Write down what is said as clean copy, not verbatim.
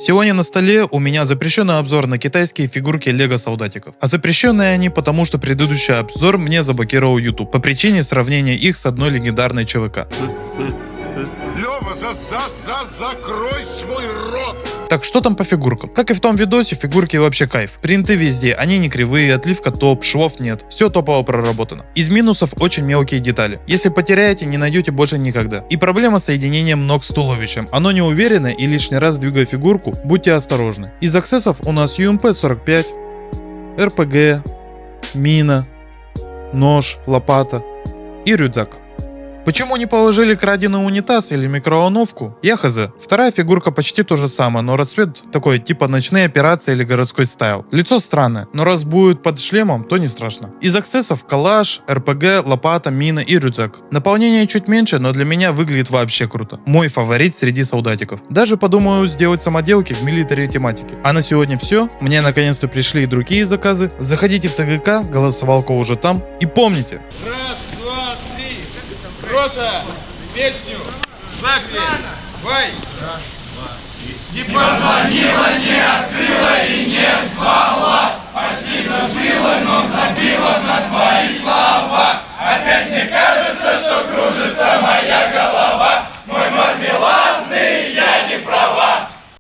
Сегодня на столе у меня запрещенный обзор на китайские фигурки лего солдатиков. А запрещенные они потому, что предыдущий обзор мне заблокировал YouTube по причине сравнения их с одной легендарной ЧВК. Лёва, закрой свой рот! Так, что там по фигуркам? Как и в том видосе, фигурки вообще кайф. Принты везде, они не кривые, отливка топ, швов нет. Все топово проработано. Из минусов очень мелкие детали. Если потеряете, не найдете больше никогда. И проблема с соединением ног с туловищем. Оно не уверенно и лишний раз двигая фигурку, будьте осторожны. Из аксессов у нас UMP-45, РПГ, мина, нож, лопата и рюкзак. Почему не положили краденый унитаз или микроволновку? Я хз. Вторая фигурка почти то же самое, но расцвет такой типа ночные операции или городской стайл. Лицо странное, но раз будет под шлемом, то не страшно. Из аксессов калаш, РПГ, лопата, мина и рюкзак. Наполнение чуть меньше, но для меня выглядит вообще круто. Мой фаворит среди солдатиков. Даже подумаю сделать самоделки в милитари тематике. А на сегодня все. Мне наконец-то пришли и другие заказы. Заходите в ТГК, голосовалка уже там. И помните. Раз, два, три. Рота, песню, запись, бай. Раз, два, три.